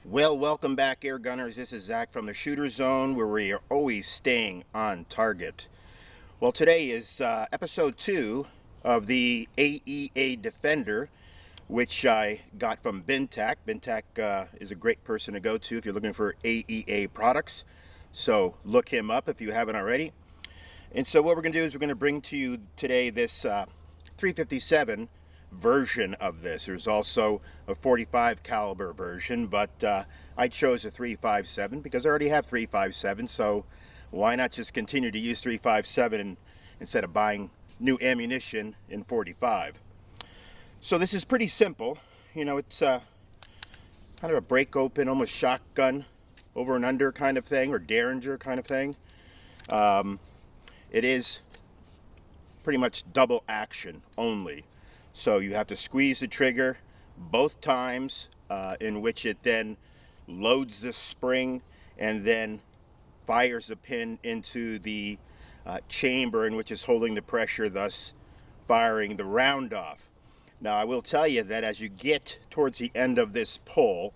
Well, welcome back, Air Gunners. This is Zach from the Shooter Zone, where we are always staying on target. Well, today is episode 2 of the AEA Defender, which I got from BinTac. BinTac is a great person to go to if you're looking for AEA products. So look him up if you haven't already. And so what we're going to do is we're going to bring to you today this 357 version of this. There's also a 45 caliber version, but I chose a 357 because I already have 357, so why not just continue to use 357 instead of buying new ammunition in 45. So this is pretty simple. You know, it's kind of a break open, almost shotgun over and under kind of thing, or Derringer kind of thing. It is pretty much double action only. So you have to squeeze the trigger both times, in which it then loads the spring and then fires the pin into the chamber in which is holding the pressure, thus firing the round off. Now I will tell you that as you get towards the end of this pull,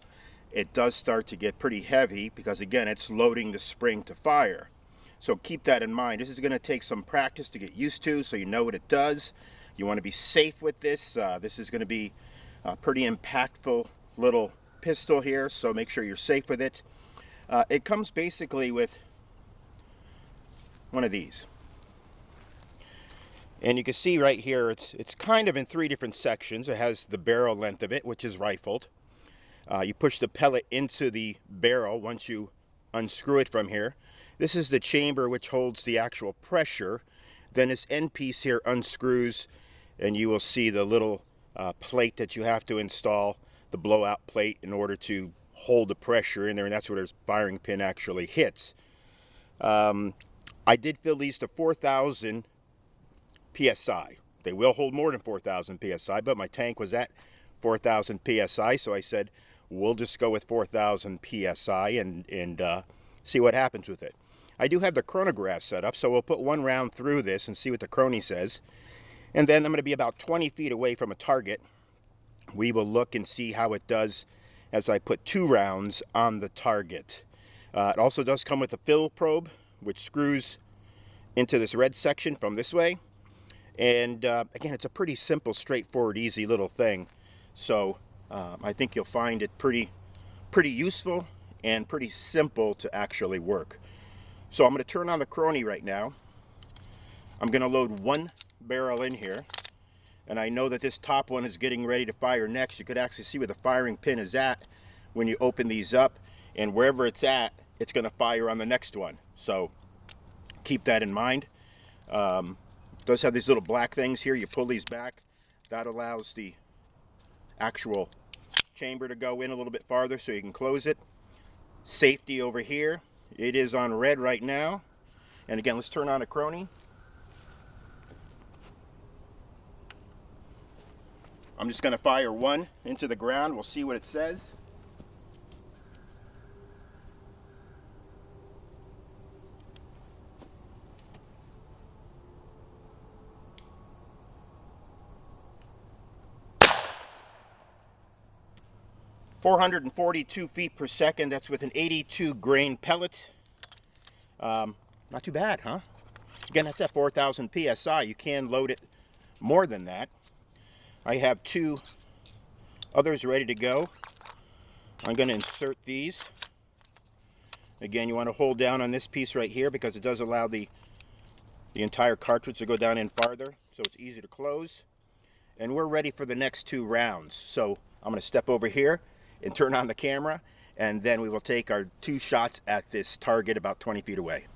it does start to get pretty heavy because again it's loading the spring to fire. So keep that in mind. This is going to take some practice to get used to, so you know what it does. You want to be safe with this. This is going to be a pretty impactful little pistol here, so make sure you're safe with it. It comes basically with one of these. And you can see right here, it's kind of in 3 different sections. It has the barrel length of it, which is rifled. You push the pellet into the barrel once you unscrew it from here. This is the chamber which holds the actual pressure. Then this end piece here unscrews, and you will see the little plate that you have to install, the blowout plate, in order to hold the pressure in there, and that's where the firing pin actually hits. I did fill these to 4,000 PSI. They will hold more than 4,000 PSI, but my tank was at 4,000 PSI, so I said, we'll just go with 4,000 PSI and see what happens with it. I do have the chronograph set up, so we'll put one round through this and see what the chrony says. And then I'm going to be about 20 feet away from a target. We will look and see how it does as I put 2 rounds on the target. It also does come with a fill probe, which screws into this red section from this way. And again, it's a pretty simple, straightforward, easy little thing. So I think you'll find it pretty useful and pretty simple to actually work. So I'm going to turn on the chrony right now. I'm going to load 1 barrel in here, and I know that this top one is getting ready to fire next. You could actually see where the firing pin is at when you open these up, and wherever it's at, it's going to fire on the next one. So keep that in mind. It does have these little black things here. You pull these back. That allows the actual chamber to go in a little bit farther so you can close it. Safety over here. It is on red right now. And again, let's turn on a chrony. I'm just going to fire 1 into the ground. We'll see what it says. "442 feet per second. That's with an 82 grain pellet. Not too bad, huh? Again, that's at 4,000 PSI. You can load it more than that. I have 2 others ready to go. I'm going to insert these. Again, you want to hold down on this piece right here because it does allow the entire cartridge to go down in farther, so it's easy to close. And we're ready for the next 2 rounds. So I'm going to step over here and turn on the camera, and then we will take our 2 shots at this target about 20 feet away.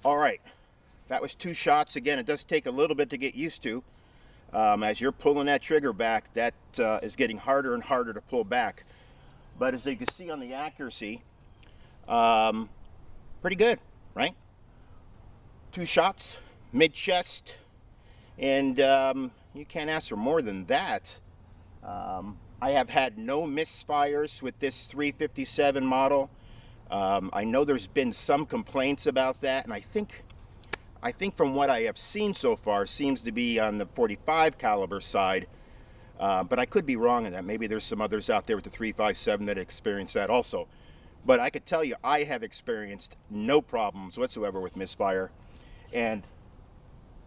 All right, that was 2 shots. Again, it does take a little bit to get used to. As you're pulling that trigger back, that is getting harder and harder to pull back. But as you can see on the accuracy, pretty good, right? 2 shots, mid-chest, and you can't ask for more than that. I have had no misfires with this 357 model. I know there's been some complaints about that, and I think from what I have seen so far, seems to be on the 45 caliber side, but I could be wrong in that. Maybe there's some others out there with the 357 that experience that also. But I could tell you, I have experienced no problems whatsoever with misfire. And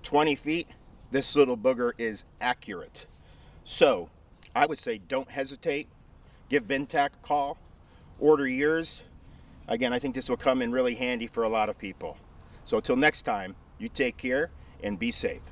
20 feet, this little booger is accurate. So I would say don't hesitate. Give BinTac a call. Order yours. Again, I think this will come in really handy for a lot of people. So until next time, you take care and be safe.